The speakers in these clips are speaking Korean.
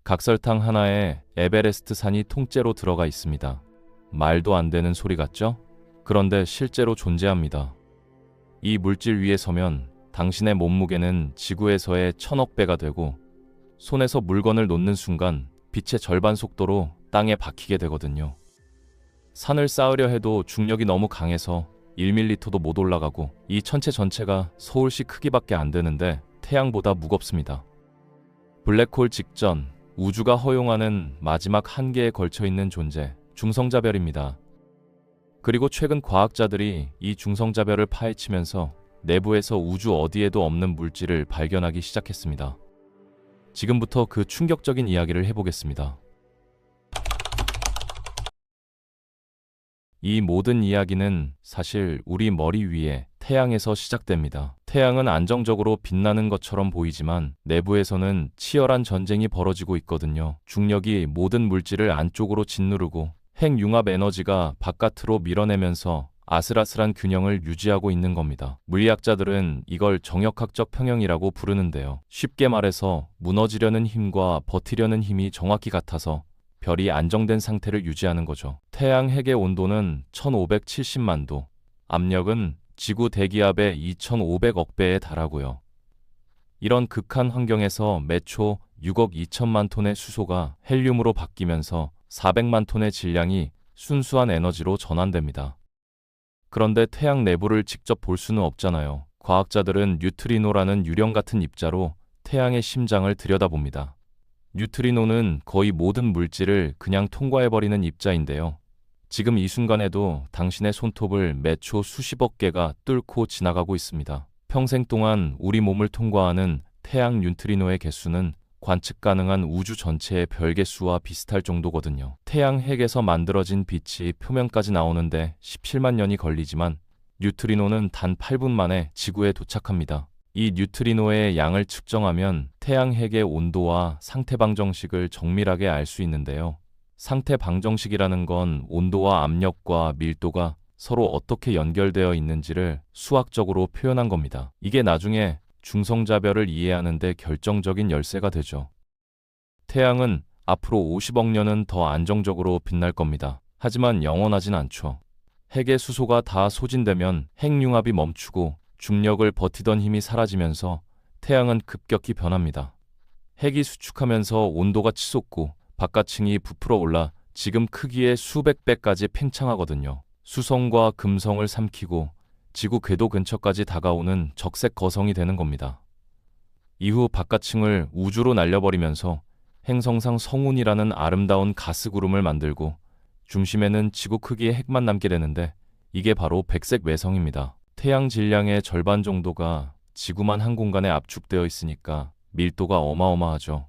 각설탕 하나에 에베레스트 산이 통째로 들어가 있습니다. 말도 안 되는 소리 같죠? 그런데 실제로 존재합니다. 이 물질 위에 서면 당신의 몸무게는 지구에서의 1000억 배가 되고 손에서 물건을 놓는 순간 빛의 절반 속도로 땅에 박히게 되거든요. 산을 쌓으려 해도 중력이 너무 강해서 1m도 못 올라가고 이 천체 전체가 서울시 크기밖에 안 되는데 태양보다 무겁습니다. 블랙홀 직전 우주가 허용하는 마지막 한계에 걸쳐 있는 존재, 중성자별입니다. 그리고 최근 과학자들이 이 중성자별을 파헤치면서 내부에서 우주 어디에도 없는 물질을 발견하기 시작했습니다. 지금부터 그 충격적인 이야기를 해보겠습니다. 이 모든 이야기는 사실 우리 머리 위에 태양에서 시작됩니다. 태양은 안정적으로 빛나는 것처럼 보이지만 내부에서는 치열한 전쟁이 벌어지고 있거든요. 중력이 모든 물질을 안쪽으로 짓누르고 핵융합 에너지가 바깥으로 밀어내면서 아슬아슬한 균형을 유지하고 있는 겁니다. 물리학자들은 이걸 정역학적 평형이라고 부르는데요. 쉽게 말해서 무너지려는 힘과 버티려는 힘이 정확히 같아서 별이 안정된 상태를 유지하는 거죠. 태양 핵의 온도는 1570만 도, 압력은 지구 대기압의 2500억 배에 달하고요. 이런 극한 환경에서 매초 6억 2천만 톤의 수소가 헬륨으로 바뀌면서 400만 톤의 질량이 순수한 에너지로 전환됩니다. 그런데 태양 내부를 직접 볼 수는 없잖아요. 과학자들은 뉴트리노라는 유령 같은 입자로 태양의 심장을 들여다봅니다. 뉴트리노는 거의 모든 물질을 그냥 통과해버리는 입자인데요. 지금 이 순간에도 당신의 손톱을 매초 수십억 개가 뚫고 지나가고 있습니다. 평생 동안 우리 몸을 통과하는 태양 뉴트리노의 개수는 관측 가능한 우주 전체의 별 개수와 비슷할 정도거든요. 태양 핵에서 만들어진 빛이 표면까지 나오는데 17만 년이 걸리지만 뉴트리노는 단 8분 만에 지구에 도착합니다. 이 뉴트리노의 양을 측정하면 태양 핵의 온도와 상태 방정식을 정밀하게 알 수 있는데요. 상태 방정식이라는 건 온도와 압력과 밀도가 서로 어떻게 연결되어 있는지를 수학적으로 표현한 겁니다. 이게 나중에 중성자별을 이해하는 데 결정적인 열쇠가 되죠. 태양은 앞으로 50억 년은 더 안정적으로 빛날 겁니다. 하지만 영원하진 않죠. 핵의 수소가 다 소진되면 핵융합이 멈추고 중력을 버티던 힘이 사라지면서 태양은 급격히 변합니다. 핵이 수축하면서 온도가 치솟고 바깥층이 부풀어 올라 지금 크기의 수백 배까지 팽창하거든요. 수성과 금성을 삼키고 지구 궤도 근처까지 다가오는 적색 거성이 되는 겁니다. 이후 바깥층을 우주로 날려버리면서 행성상 성운이라는 아름다운 가스구름을 만들고 중심에는 지구 크기의 핵만 남게 되는데 이게 바로 백색 외성입니다. 태양 질량의 절반 정도가 지구만 한 공간에 압축되어 있으니까 밀도가 어마어마하죠.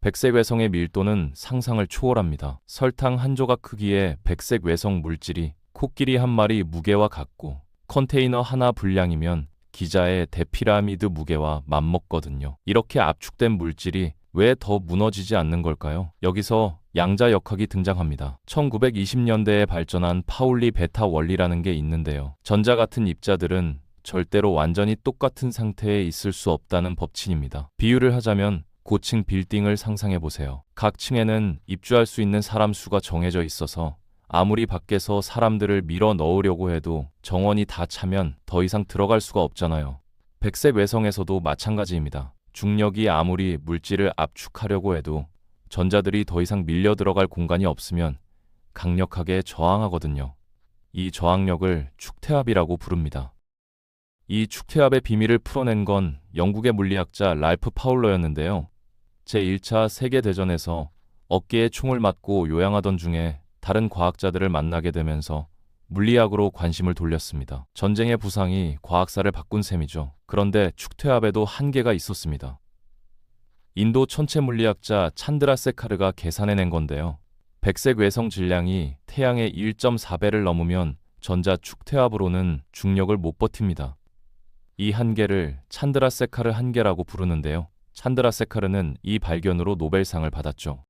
백색 외성의 밀도는 상상을 초월합니다. 설탕 한 조각 크기의 백색 외성 물질이 코끼리 한 마리 무게와 같고 컨테이너 하나 분량이면 기자의 대피라미드 무게와 맞먹거든요. 이렇게 압축된 물질이 왜 더 무너지지 않는 걸까요? 여기서 양자역학이 등장합니다. 1920년대에 발전한 파울리 베타 원리라는 게 있는데요. 전자 같은 입자들은 절대로 완전히 똑같은 상태에 있을 수 없다는 법칙입니다. 비유를 하자면 고층 빌딩을 상상해 보세요. 각 층에는 입주할 수 있는 사람 수가 정해져 있어서 아무리 밖에서 사람들을 밀어 넣으려고 해도 정원이 다 차면 더 이상 들어갈 수가 없잖아요. 백색 외성에서도 마찬가지입니다. 중력이 아무리 물질을 압축하려고 해도 전자들이 더 이상 밀려 들어갈 공간이 없으면 강력하게 저항하거든요. 이 저항력을 축태압이라고 부릅니다. 이 축태압의 비밀을 풀어낸 건 영국의 물리학자 랄프 파울러였는데요. 제1차 세계대전에서 어깨에 총을 맞고 요양하던 중에 다른 과학자들을 만나게 되면서 물리학으로 관심을 돌렸습니다. 전쟁의 부상이 과학사를 바꾼 셈이죠. 그런데 축퇴압에도 한계가 있었습니다. 인도 천체 물리학자 찬드라세카르가 계산해낸 건데요. 백색 외성 질량이 태양의 1.4배를 넘으면 전자 축퇴압으로는 중력을 못 버팁니다. 이 한계를 찬드라세카르 한계라고 부르는데요. 찬드라세카르는 이 발견으로 노벨상을 받았죠.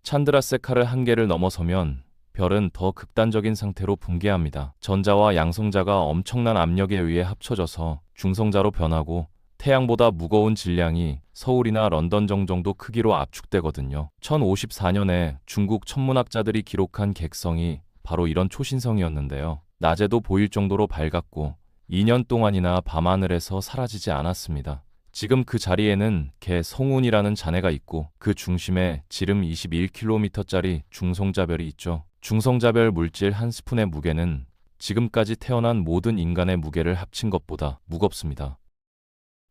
찬드라세카르 한계를 넘어서면 별은 더 극단적인 상태로 붕괴합니다. 전자와 양성자가 엄청난 압력에 의해 합쳐져서 중성자로 변하고 태양보다 무거운 질량이 서울이나 런던 정도 크기로 압축되거든요. 1054년에 중국 천문학자들이 기록한 객성이 바로 이런 초신성이었는데요. 낮에도 보일 정도로 밝았고 2년 동안이나 밤하늘에서 사라지지 않았습니다. 지금 그 자리에는 개 성운이라는 잔해가 있고 그 중심에 지름 21km짜리 중성자별이 있죠. 중성자별 물질 한 스푼의 무게는 지금까지 태어난 모든 인간의 무게를 합친 것보다 무겁습니다.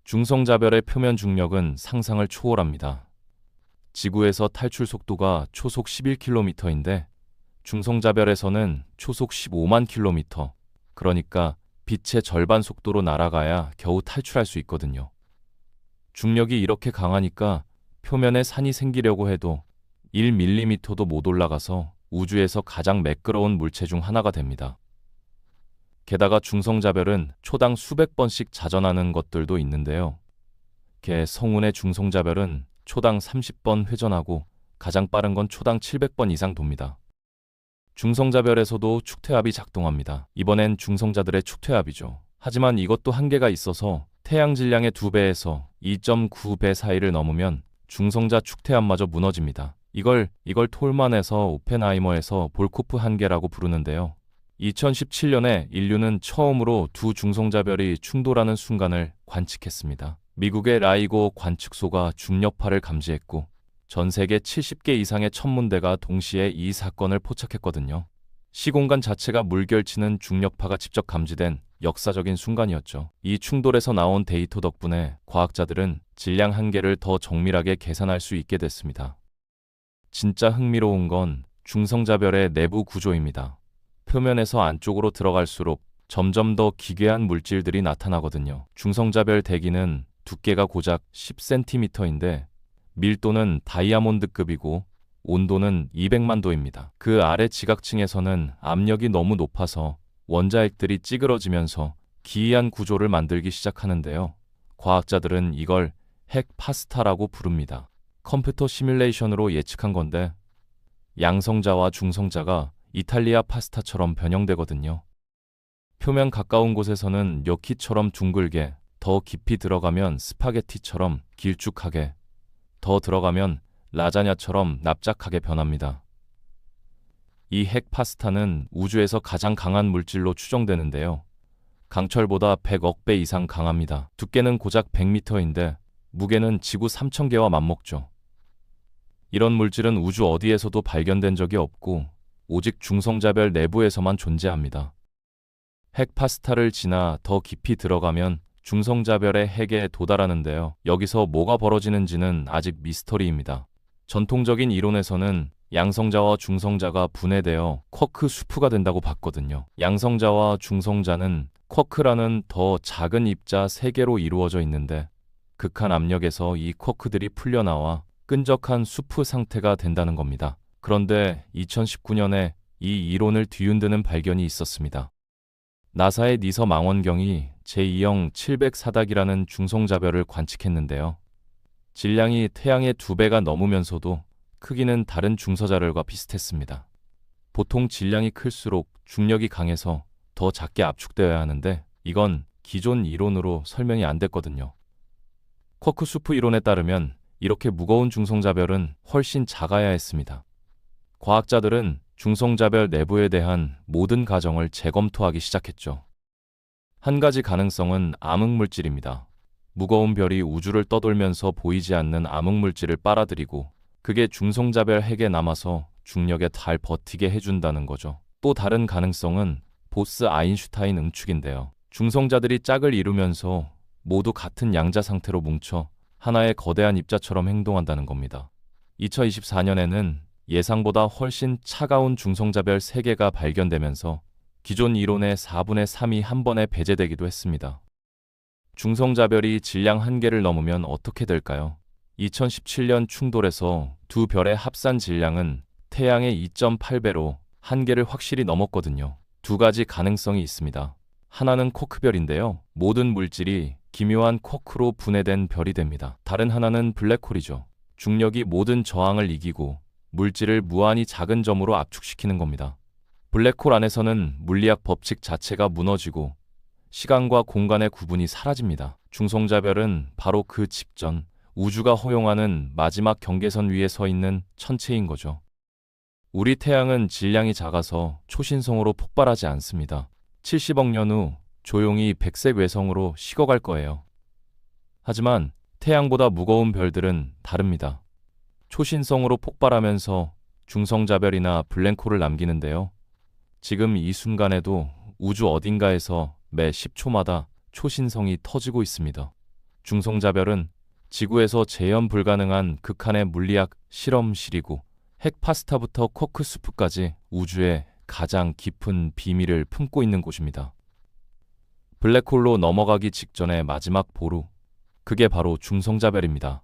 중성자별의 표면 중력은 상상을 초월합니다. 지구에서 탈출 속도가 초속 11km인데 중성자별에서는 초속 15만 km, 그러니까 빛의 절반 속도로 날아가야 겨우 탈출할 수 있거든요. 중력이 이렇게 강하니까 표면에 산이 생기려고 해도 1mm도 못 올라가서 우주에서 가장 매끄러운 물체 중 하나가 됩니다. 게다가 중성자별은 초당 수백 번씩 자전하는 것들도 있는데요. 개 성운의 중성자별은 초당 30번 회전하고 가장 빠른 건 초당 700번 이상 돕니다. 중성자별에서도 축퇴압이 작동합니다. 이번엔 중성자들의 축퇴압이죠. 하지만 이것도 한계가 있어서 태양 질량의 2배에서 2.9배 사이를 넘으면 중성자 축퇴압마저 무너집니다. 이걸 톨만에서 오펜하이머에서 볼코프 한계라고 부르는데요. 2017년에 인류는 처음으로 두 중성자별이 충돌하는 순간을 관측했습니다. 미국의 라이고 관측소가 중력파를 감지했고 전 세계 70개 이상의 천문대가 동시에 이 사건을 포착했거든요. 시공간 자체가 물결치는 중력파가 직접 감지된 역사적인 순간이었죠. 이 충돌에서 나온 데이터 덕분에 과학자들은 질량 한계를 더 정밀하게 계산할 수 있게 됐습니다. 진짜 흥미로운 건 중성자별의 내부 구조입니다. 표면에서 안쪽으로 들어갈수록 점점 더 기괴한 물질들이 나타나거든요. 중성자별 대기는 두께가 고작 10cm인데 밀도는 다이아몬드급이고 온도는 200만 도입니다. 그 아래 지각층에서는 압력이 너무 높아서 원자핵들이 찌그러지면서 기이한 구조를 만들기 시작하는데요. 과학자들은 이걸 핵 파스타라고 부릅니다. 컴퓨터 시뮬레이션으로 예측한 건데 양성자와 중성자가 이탈리아 파스타처럼 변형되거든요. 표면 가까운 곳에서는 뇨키처럼 둥글게, 더 깊이 들어가면 스파게티처럼 길쭉하게, 더 들어가면 라자냐처럼 납작하게 변합니다. 이 핵 파스타는 우주에서 가장 강한 물질로 추정되는데요. 강철보다 100억 배 이상 강합니다. 두께는 고작 100m인데 무게는 지구 3000개와 맞먹죠. 이런 물질은 우주 어디에서도 발견된 적이 없고 오직 중성자별 내부에서만 존재합니다. 핵 파스타를 지나 더 깊이 들어가면 중성자별의 핵에 도달하는데요. 여기서 뭐가 벌어지는지는 아직 미스터리입니다. 전통적인 이론에서는 양성자와 중성자가 분해되어 쿼크 수프가 된다고 봤거든요. 양성자와 중성자는 쿼크라는 더 작은 입자 3개로 이루어져 있는데 극한 압력에서 이 쿼크들이 풀려나와 끈적한 수프 상태가 된다는 겁니다. 그런데 2019년에 이 이론을 뒤흔드는 발견이 있었습니다. 나사의 니서 망원경이 제2형 700사닥이라는 중성자별을 관측했는데요. 질량이 태양의 2배가 넘으면서도 크기는 다른 중성자별과 비슷했습니다. 보통 질량이 클수록 중력이 강해서 더 작게 압축되어야 하는데 이건 기존 이론으로 설명이 안 됐거든요. 쿼크 수프 이론에 따르면 이렇게 무거운 중성자별은 훨씬 작아야 했습니다. 과학자들은 중성자별 내부에 대한 모든 가정을 재검토하기 시작했죠. 한 가지 가능성은 암흑물질입니다. 무거운 별이 우주를 떠돌면서 보이지 않는 암흑물질을 빨아들이고 그게 중성자별 핵에 남아서 중력에 잘 버티게 해준다는 거죠. 또 다른 가능성은 보스 아인슈타인 응축인데요. 중성자들이 짝을 이루면서 모두 같은 양자 상태로 뭉쳐 하나의 거대한 입자처럼 행동한다는 겁니다. 2024년에는 예상보다 훨씬 차가운 중성자별 3개가 발견되면서 기존 이론의 4분의 3이 한 번에 배제되기도 했습니다. 중성자별이 질량 한계를 넘으면 어떻게 될까요? 2017년 충돌에서 두 별의 합산 질량은 태양의 2.8배로 한계를 확실히 넘었거든요. 두 가지 가능성이 있습니다. 하나는 쿼크별인데요. 모든 물질이 기묘한 쿼크로 분해된 별이 됩니다. 다른 하나는 블랙홀이죠. 중력이 모든 저항을 이기고 물질을 무한히 작은 점으로 압축시키는 겁니다. 블랙홀 안에서는 물리학 법칙 자체가 무너지고 시간과 공간의 구분이 사라집니다. 중성자별은 바로 그 직전, 우주가 허용하는 마지막 경계선 위에 서 있는 천체인 거죠. 우리 태양은 질량이 작아서 초신성으로 폭발하지 않습니다. 70억 년 후 조용히 백색 외성으로 식어갈 거예요. 하지만 태양보다 무거운 별들은 다릅니다. 초신성으로 폭발하면서 중성자별이나 블랙홀을 남기는데요. 지금 이 순간에도 우주 어딘가에서 매 10초마다 초신성이 터지고 있습니다. 중성자별은 지구에서 재현 불가능한 극한의 물리학 실험실이고 핵 파스타부터 쿼크 수프까지 우주의 가장 깊은 비밀을 품고 있는 곳입니다. 블랙홀로 넘어가기 직전의 마지막 보루, 그게 바로 중성자별입니다.